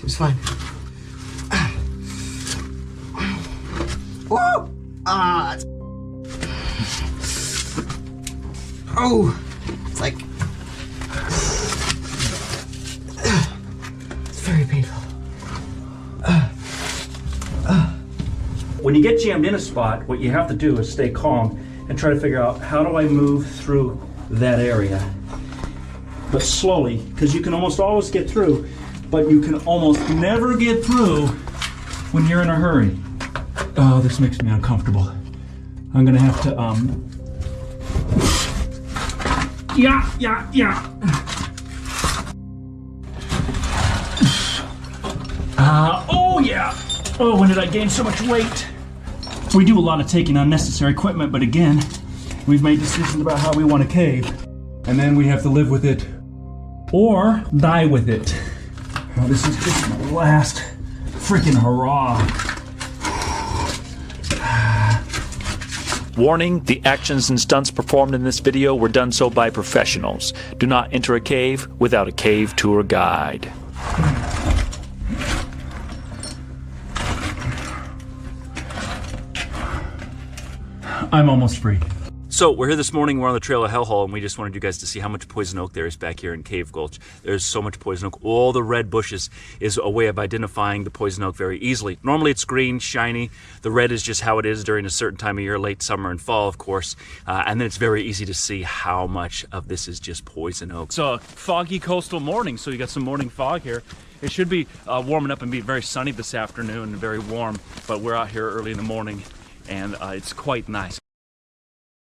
Seems fine. Whoa! Oh! It's like... It's very painful. When you get jammed in a spot, what you have to do is stay calm and try to figure out, how do I move through that area? But slowly, because you can almost always get through, but you can almost never get through when you're in a hurry. Oh, this makes me uncomfortable. I'm gonna have to, yeah. Oh yeah. Oh, when did I gain so much weight? We do a lot of taking unnecessary equipment, but again, we've made decisions about how we want to cave. And then we have to live with it or die with it. Oh, this is just my last freaking hurrah. Warning, the actions and stunts performed in this video were done so by professionals. Do not enter a cave without a cave tour guide. I'm almost free. So we're here this morning, we're on the trail of Hellhole, and we just wanted you guys to see how much poison oak there is back here in Cave Gulch. There's so much poison oak. All the red bushes is a way of identifying the poison oak very easily. Normally it's green, shiny. The red is just how it is during a certain time of year, late summer and fall, of course. And then it's very easy to see how much of this is just poison oak. It's a foggy coastal morning, so you got some morning fog here. It should be warming up and be very sunny this afternoon and very warm, but we're out here early in the morning and it's quite nice.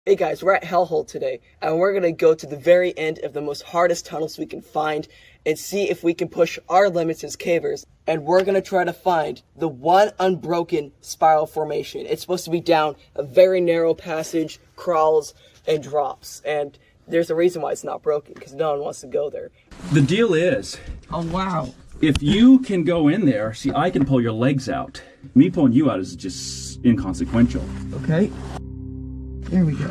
Hey guys, we're at Hellhole today, and we're gonna go to the very end of the most hardest tunnels we can find and see if we can push our limits as cavers. And we're gonna try to find the one unbroken spiral formation. It's supposed to be down a very narrow passage, crawls, and drops. And there's a reason why it's not broken, because no one wants to go there. The deal is, Oh wow. if you can go in there, see, I can pull your legs out. Me pulling you out is just inconsequential. Okay. There we go.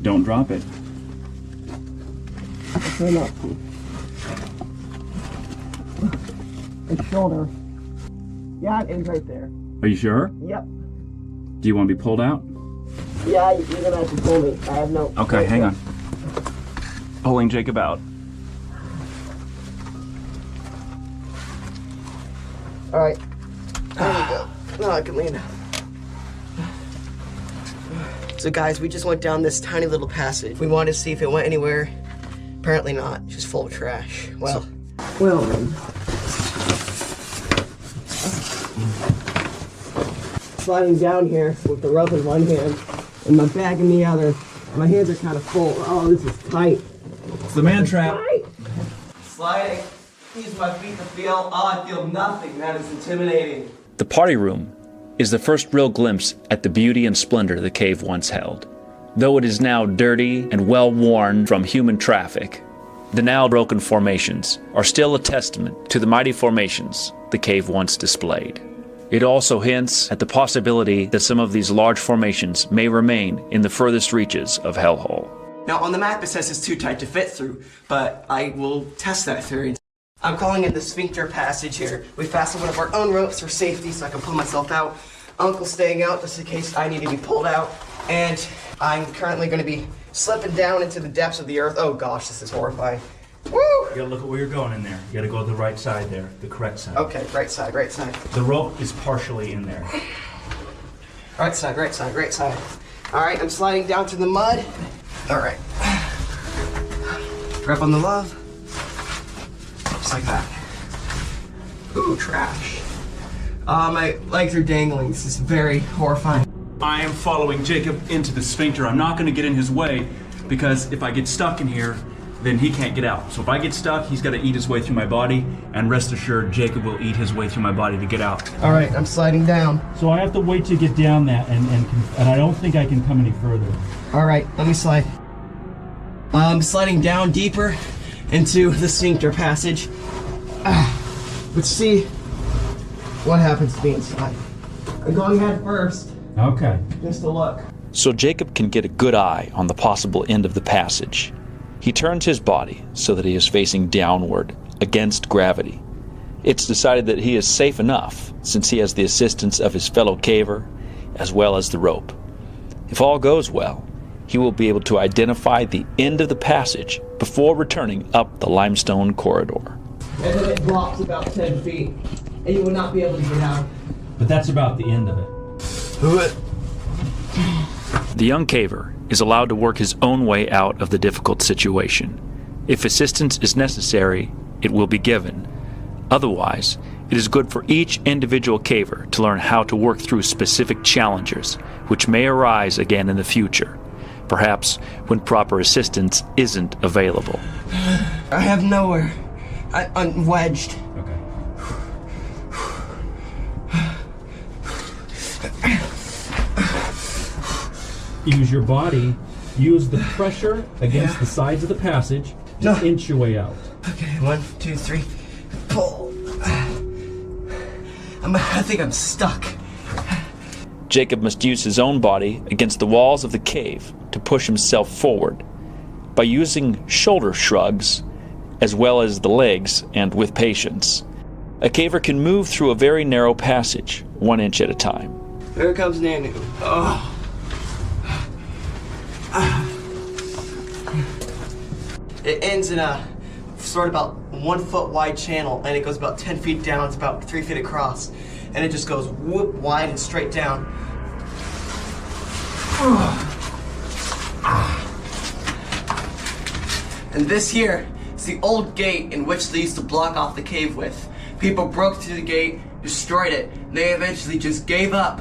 Don't drop it. Try not to. And shoulder. Yeah, it ends right there. Are you sure? Yep. Do you want to be pulled out? Yeah, you're gonna have to pull me. I have no... Okay, hang on. Pulling Jacob out. Alright. There we go. Now I can lean. So guys, we just went down this tiny little passage. We wanted to see if it went anywhere. Apparently not. Just full of trash. Well then. Sliding down here with the rope in one hand and my bag in the other. My hands are kind of full. Oh, this is tight. It's the man trap. Tight. Sliding. Use my feet to feel. Oh, I feel nothing. That is intimidating. The party room is the first real glimpse at the beauty and splendor the cave once held. Though it is now dirty and well worn from human traffic, the now broken formations are still a testament to the mighty formations the cave once displayed. It also hints at the possibility that some of these large formations may remain in the furthest reaches of Hellhole. Now on the map it says it's too tight to fit through, but I will test that theory. I'm calling it the sphincter passage here. We fastened one of our own ropes for safety so I can pull myself out. Uncle's staying out just in case I need to be pulled out. And I'm currently going to be slipping down into the depths of the earth. Oh gosh, this is horrifying. Woo! You gotta look at where you're going in there. You gotta go to the right side there, the correct side. Okay, right side, right side. The rope is partially in there. Right side, right side, right side. All right, I'm sliding down to the mud. All right. Grab on the love. Just like that. Ooh, trash. My legs are dangling. This is very horrifying. I am following Jacob into the sphincter. I'm not gonna get in his way because if I get stuck in here, then he can't get out. So if I get stuck, he's gotta eat his way through my body, and rest assured, Jacob will eat his way through my body to get out. All right, I'm sliding down. So I have to wait to get down that, and I don't think I can come any further. All right, let me slide. I'm sliding down deeper into the sphincter passage. Let's see what happens to me inside. I'm going head first. Okay. Just a look. So Jacob can get a good eye on the possible end of the passage. He turns his body so that he is facing downward, against gravity. It's decided that he is safe enough since he has the assistance of his fellow caver as well as the rope. If all goes well, he will be able to identify the end of the passage before returning up the limestone corridor. And then it drops about 10 feet, and you will not be able to get out. But that's about the end of it. The young caver is allowed to work his own way out of the difficult situation. If assistance is necessary, it will be given. Otherwise, it is good for each individual caver to learn how to work through specific challenges, which may arise again in the future, perhaps when proper assistance isn't available. I have nowhere. I'm wedged. Okay. Use your body. Use the pressure against the sides of the passage to inch your way out. Okay, 1, 2, 3, pull. I think I'm stuck. Jacob must use his own body against the walls of the cave to push himself forward. By using shoulder shrugs, as well as the legs, and with patience, a caver can move through a very narrow passage, 1 inch at a time. Here comes Nanu. Oh. It ends in a sort of about 1 foot wide channel, and it goes about 10 feet down. It's about 3 feet across, and it just goes whoop wide and straight down. And this here is the old gate in which they used to block off the cave with. People broke through the gate, destroyed it, and they eventually just gave up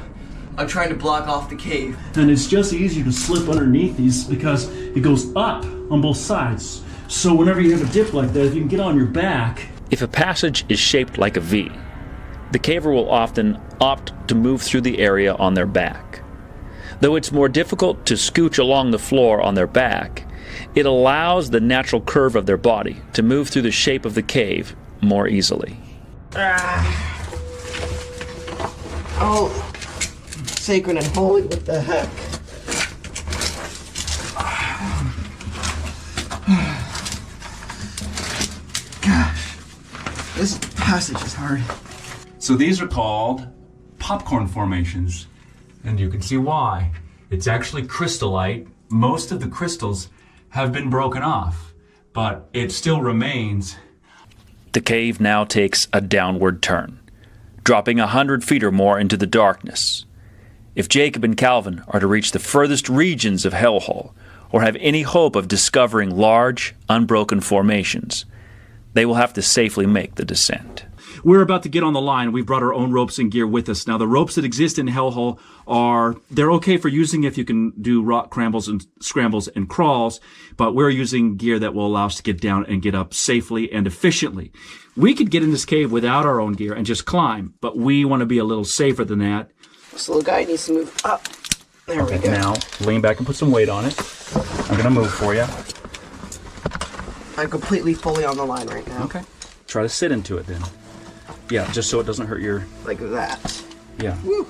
on trying to block off the cave. And it's just easier to slip underneath these because it goes up on both sides. So whenever you have a dip like that, if you can get on your back. If a passage is shaped like a V, the caver will often opt to move through the area on their back. Though it's more difficult to scooch along the floor on their back, it allows the natural curve of their body to move through the shape of the cave more easily. Oh, sacred and holy, what the heck? Gosh, this passage is hard. So these are called popcorn formations, and you can see why. It's actually crystallite. Most of the crystals have been broken off, but it still remains. The cave now takes a downward turn, dropping 100 feet or more into the darkness. If Jacob and Calvin are to reach the furthest regions of Hellhole, or have any hope of discovering large, unbroken formations, they will have to safely make the descent. We're about to get on the line. We've brought our own ropes and gear with us. Now, the ropes that exist in Hellhole they're okay for using if you can do rock scrambles and crawls, but we're using gear that will allow us to get down and get up safely and efficiently. We could get in this cave without our own gear and just climb, but we want to be a little safer than that. This little guy needs to move up. There we go. Now, lean back and put some weight on it. I'm going to move for you. I'm completely fully on the line right now. Okay. Try to sit into it then. Yeah, just so it doesn't hurt your... Like that. Yeah. Woo.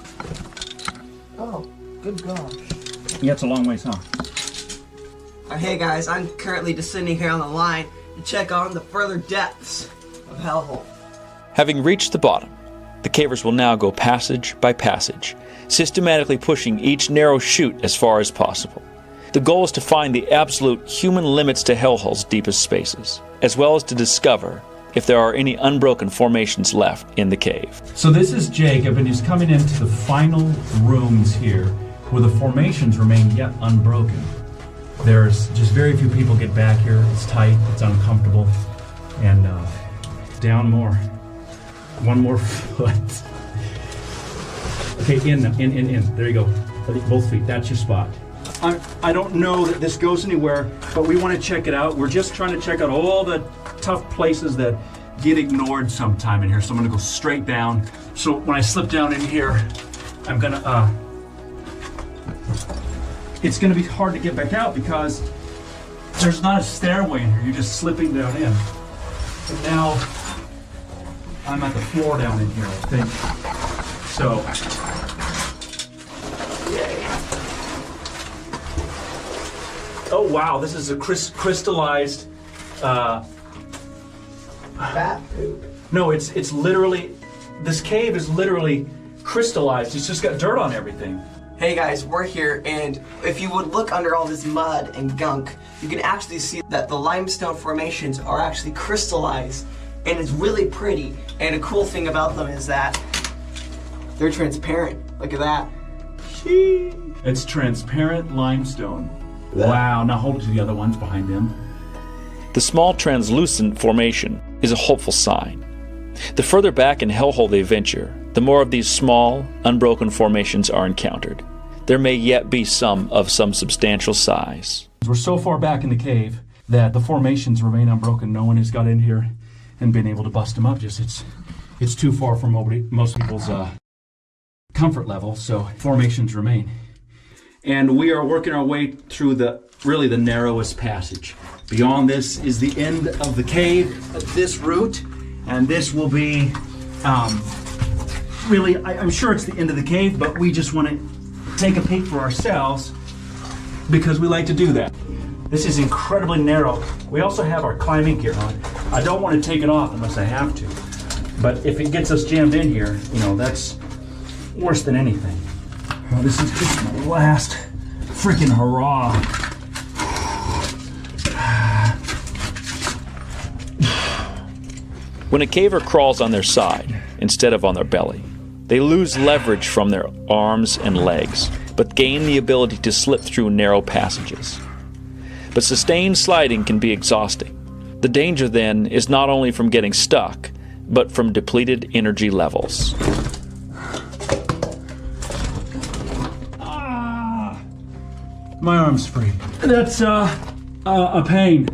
Oh, good gosh. Yeah, it's a long ways, huh? Hey guys, I'm currently descending here on the line to check on the further depths of Hellhole. Having reached the bottom, the cavers will now go passage by passage, systematically pushing each narrow chute as far as possible. The goal is to find the absolute human limits to Hellhole's deepest spaces, as well as to discover if there are any unbroken formations left in the cave. So this is Jacob, and he's coming into the final rooms here, where the formations remain yet unbroken. There's just very few people get back here. It's tight, it's uncomfortable, and down more. One more foot. Okay, in. There you go. Both feet, that's your spot. I don't know that this goes anywhere, but we want to check it out. We're just trying to check out all the tough places that get ignored sometime in here. So I'm going to go straight down. So when I slip down in here, I'm going to, it's going to be hard to get back out because there's not a stairway in here. You're just slipping down in. And now I'm at the floor down in here, I think. So, Oh wow, this is a crystallized. Bat poop. No, it's literally. This cave is literally crystallized. It's just got dirt on everything. Hey guys, we're here, and if you would look under all this mud and gunk, you can actually see that the limestone formations are actually crystallized, and it's really pretty. And a cool thing about them is that they're transparent. Look at that. It's transparent limestone. Wow, now hold it to the other ones behind them. The small translucent formation is a hopeful sign. The further back in Hellhole they venture, the more of these small, unbroken formations are encountered. There may yet be some of some substantial size. We're so far back in the cave that the formations remain unbroken. No one has got in here and been able to bust them up. Just it's too far from most people's comfort level, so formations remain. And we are working our way through the narrowest passage. Beyond this is the end of the cave, this route, and this will be I'm sure it's the end of the cave, but we just want to take a peek for ourselves because we like to do that. This is incredibly narrow. We also have our climbing gear on. I don't want to take it off unless I have to, but if it gets us jammed in here, that's worse than anything. Oh, this is just my last freaking hurrah. When a caver crawls on their side instead of on their belly, they lose leverage from their arms and legs, but gain the ability to slip through narrow passages. But sustained sliding can be exhausting. The danger then is not only from getting stuck, but from depleted energy levels. My arm's free. That's a pain.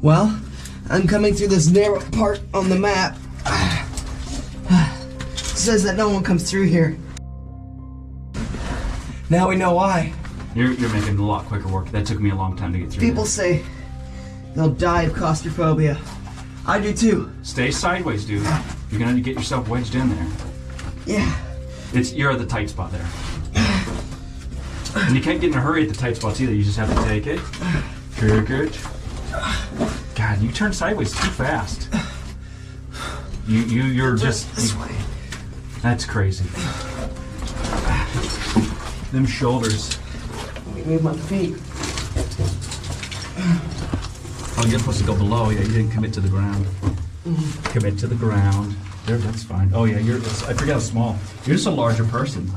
Well, I'm coming through this narrow part on the map. It says that no one comes through here. Now we know why. You're making a lot quicker work. That took me a long time to get through. People say they'll die of claustrophobia. I do too. Stay sideways, dude. You're gonna get yourself wedged in there. Yeah. You're at the tight spot there. And you can't get in a hurry at the tight spots either. You just have to take it. Good. God, you turn sideways too fast. You're just this way. That's crazy. Them shoulders. Let me move my feet. Oh, you're supposed to go below. Yeah, you didn't commit to the ground. Commit to the ground. There, that's fine. Oh yeah, I forget how small. You're just a larger person.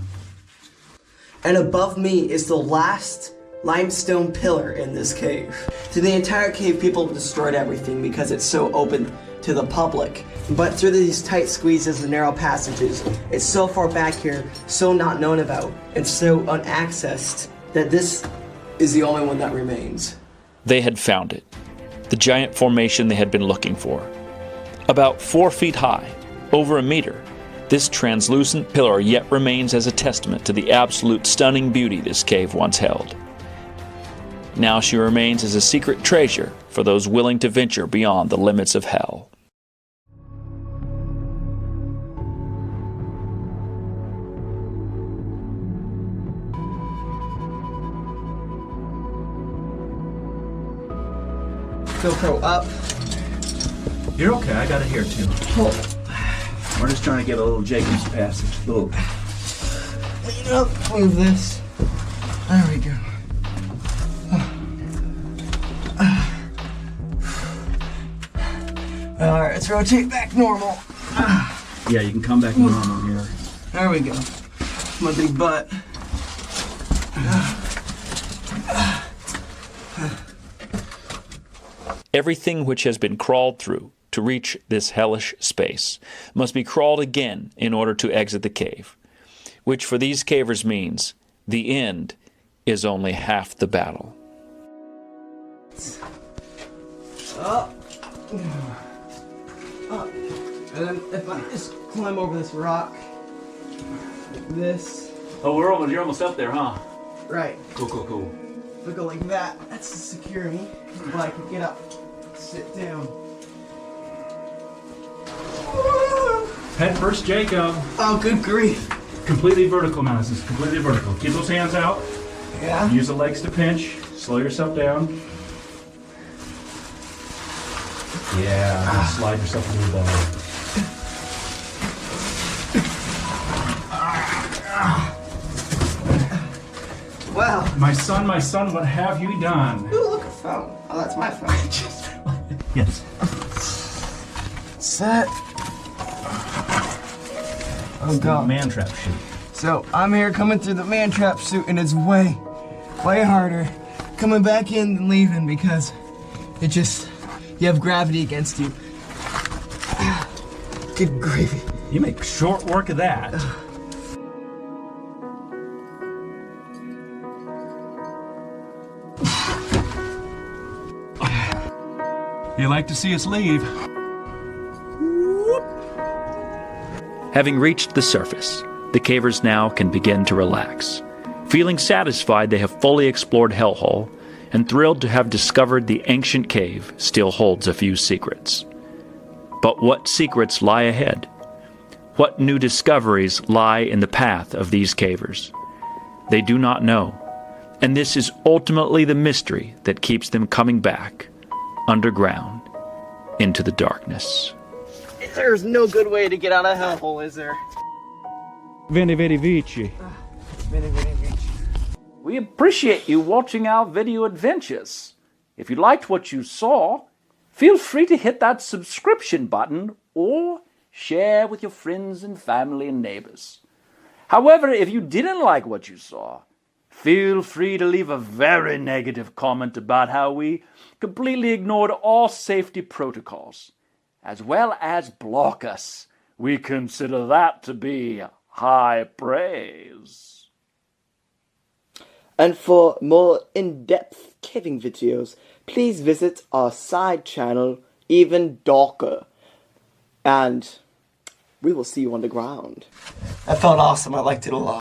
And above me is the last limestone pillar in this cave. Through the entire cave, people have destroyed everything because it's so open to the public. But through these tight squeezes and narrow passages, it's so far back here, so not known about, and so unaccessed, that this is the only one that remains. They had found it. The giant formation they had been looking for. About 4 feet high, over a meter, this translucent pillar yet remains as a testament to the absolute stunning beauty this cave once held. Now she remains as a secret treasure for those willing to venture beyond the limits of hell. GoPro up. You're okay. I got it here too. Hold. We're just trying to get a little Jacob's passage. Little. Lean up. Move this. There we go. Alright, let's rotate back normal. Yeah, you can come back normal here. There we go. My big butt. Everything which has been crawled through to reach this hellish space must be crawled again in order to exit the cave, which for these cavers means the end is only half the battle. Up. Up. And then if I just climb over this rock, like this. Oh, you're almost up there, huh? Right. Cool. If I go like that, that's to secure me. But I can get up, sit down. Head first, Jacob. Oh, good grief. completely vertical now. This is completely vertical. Keep those hands out. Yeah. Use the legs to pinch. Slow yourself down. Yeah, and slide yourself a little better. Wow. My son, what have you done? Ooh, look, a phone. Oh, that's my phone. Yes. Set. Oh, God. Man trap chute. So, I'm here coming through the man trap chute, and it's way harder coming back in than leaving because you have gravity against you. Good gravy. You make short work of that. You like to see us leave? Having reached the surface, the cavers now can begin to relax, feeling satisfied they have fully explored Hellhole and thrilled to have discovered the ancient cave still holds a few secrets. But what secrets lie ahead? What new discoveries lie in the path of these cavers? They do not know, and this is ultimately the mystery that keeps them coming back, underground, into the darkness. There's no good way to get out of Hellhole, is there? Veni, vedi, vici. Veni, veni, vici. We appreciate you watching our video adventures. If you liked what you saw, feel free to hit that subscription button or share with your friends and family and neighbors. However, if you didn't like what you saw, feel free to leave a very negative comment about how we completely ignored all safety protocols, as well as block us. We consider that to be high praise. And for more in-depth caving videos, please visit our side channel, Even Darker. And we will see you on the ground. That felt awesome. I liked it a lot.